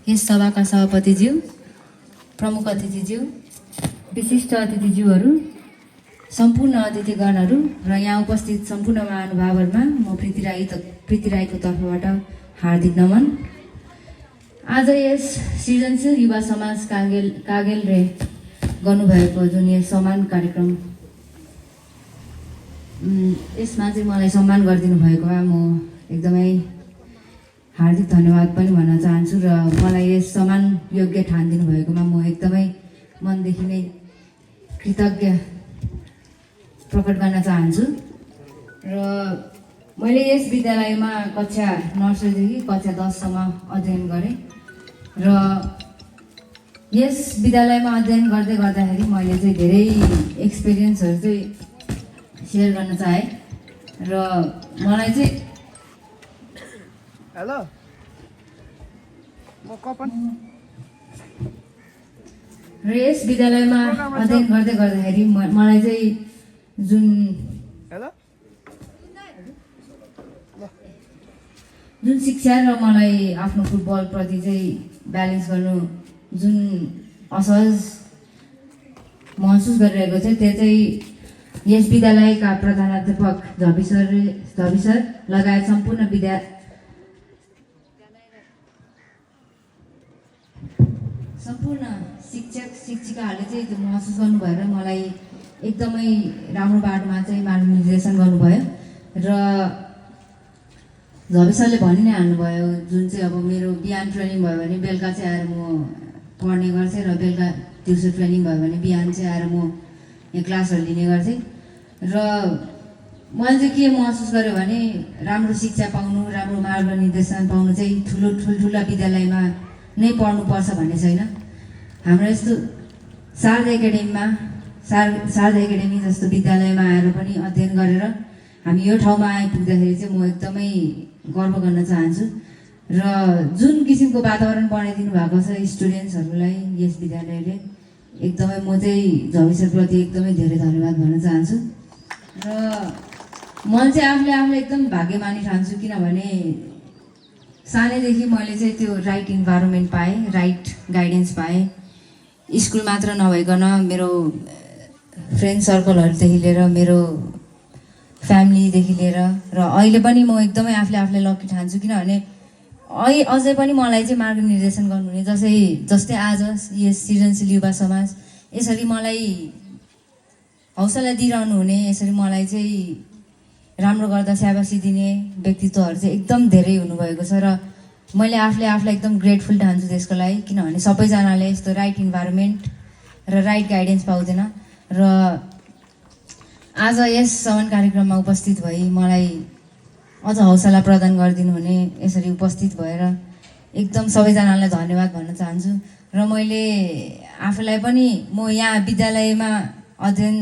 यस सभाका सभापतिज्यू, प्रमुख अतिथिज्यू, विशिष्ट अतिथिज्यूहरू, सम्पूर्ण अतिथिगणहरू र यहाँ उपस्थित सम्पूर्ण महानुभावहरूमा म प्रीति राईको तर्फबाट हार्दिक नमन। आज यस सृजनशील युवा समाज कागेलले गर्नुभएको जुन यस सम्मान कार्यक्रम, यसमा चाहिँ मलाई सम्मान गरिदिनु भएकोमा म एकदमै हार्दिक धन्यवाद पनि भन्न चाहन्छु र मलाई यस सम्मान योग्य ठानिदिनु भएकोमा म एकदमै मनदेखि नै कृतज्ञ प्रकट गर्न चाहन्छु। र मैले यस विद्यालयमा कक्षा नर्सरीदेखि कक्षा 10 सम्म अध्ययन गरेँ र यस विद्यालयमा अध्ययन गर्दै गर्दाखेरि मैले चाहिँ धेरै एक्सपिरियन्सहरू चाहिँ सेयर गर्न चाहेँ र मलाई चाहिँ हेलो म कपन र यस विद्यालयमा अध्ययन गर्दै गर्दाखेरि मलाई चाहिँ जुन शिक्षा र मलाई आफ्नो फुटबल प्रति चाहिँ ब्यालेन्स गर्नु जुन असहज महसुस गरिरहेको छ, त्यो चाहिँ यस विद्यालयका प्रधानाध्यापक झबी सर लगायत सम्पूर्ण शिक्षक शिक्षिकाहरूले चाहिँ त्यो महसुस गर्नु भएर मलाई एकदमै राम्रो बाटोमा चाहिँ मार्गनिर्देशन गर्नुभयो र झबी सरले भनि नै हाल्नुभयो, जुन चाहिँ अब मेरो बिहान ट्रेनिङ भयो भने बेलुका चाहिँ आएर म पढ्ने गर्थेँ र बेलुका दिउँसो ट्रेनिङ भयो भने बिहान चाहिँ आएर म यहाँ क्लासहरू लिने गर्थेँ र मैले चाहिँ के महसुस गरेँ भने राम्रो शिक्षा पाउनु, राम्रो मार्गनिर्देशन पाउनु चाहिँ ठुल्ठुला विद्यालयमा नै पढ्नुपर्छ भन्ने छैन। हाम्रो यस्तो शारदा एकाडेमी जस्तो विद्यालयमा आएर पनि अध्ययन गरेर हामी यो ठाउँमा आइपुग्दाखेरि चाहिँ म एकदमै गर्व गर्न चाहन्छु र जुन किसिमको वातावरण बनाइदिनु भएको छ स्टुडेन्ट्सहरूलाई यस विद्यालयले, एकदमै म चाहिँ झबी सरप्रति एकदमै धेरै धन्यवाद भन्न चाहन्छु। र मैले चाहिँ आफूले एकदम भाग्यमानी ठान्छु, किनभने सानैदेखि मैले चाहिँ त्यो राइट इन्भाइरोमेन्ट पाएँ, राइट गाइडेन्स पाएँ। स्कुल मात्र नभइकन मेरो फ्रेन्ड सर्कलहरूदेखि लिएर मेरो फ्यामिलीदेखि लिएर र अहिले पनि म एकदमै आफूले लकी ठान्छु, किनभने अझै पनि मलाई चाहिँ मार्गनिर्देशन गर्नुहुने जस्तै आज यस सृजनशील युवा समाज यसरी मलाई हौसला दिइरहनु हुने, यसरी मलाई चाहिँ राम्रो गर्दा स्याबासी दिने व्यक्तित्वहरू चाहिँ एकदम धेरै हुनुभएको छ र मैले आफूलाई एकदम ग्रेटफुल ठान्छु त्यसको लागि, किनभने सबैजनाले यस्तो राइट इन्भाइरोमेन्ट र राइट गाइडेन्स पाउँदैन र आज यस सम्मान कार्यक्रममा उपस्थित भई मलाई अझ हौसला प्रदान गरिदिनु हुने, यसरी उपस्थित भएर एकदम सबैजनालाई धन्यवाद भन्न चाहन्छु। र मैले आफूलाई पनि म यहाँ विद्यालयमा अध्ययन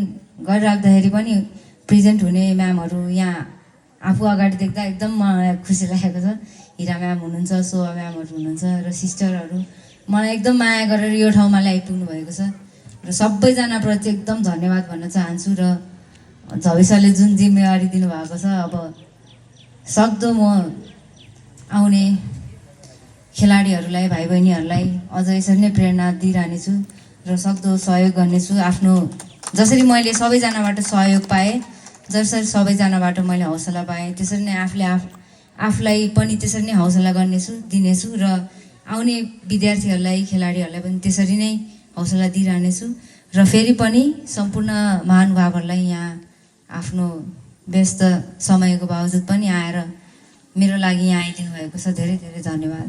गरिराख्दाखेरि पनि प्रेजेन्ट हुने म्यामहरू यहाँ आफू अगाडि देख्दा एकदम मलाई खुसी लागेको छ। हिरा म्याम हुनुहुन्छ, सोहा म्यामहरू हुनुहुन्छ र सिस्टरहरू मलाई एकदम माया गरेर यो ठाउँमा ल्याइपुग्नु भएको छ र सबैजनाप्रति एकदम धन्यवाद भन्न चाहन्छु। र झबी सरले जुन जिम्मेवारी दिनुभएको छ, अब सक्दो म आउने खेलाडीहरूलाई, भाइ बहिनीहरूलाई अझ यसरी नै प्रेरणा दिइरहनेछु र सक्दो सहयोग गर्नेछु। आफ्नो जसरी मैले सबैजनाबाट सहयोग पाएँ, जसरी सबैजनाबाट मैले हौसला पाएँ, त्यसरी नै आफूलाई पनि त्यसरी नै हौसला दिनेछु र आउने विद्यार्थीहरूलाई, खेलाडीहरूलाई पनि त्यसरी नै हौसला दिइरहनेछु। र फेरि पनि सम्पूर्ण महानुभावहरूलाई यहाँ आफ्नो व्यस्त समयको बावजुद पनि आएर मेरो लागि यहाँ आइदिनु भएको छ, धेरै धेरै धन्यवाद।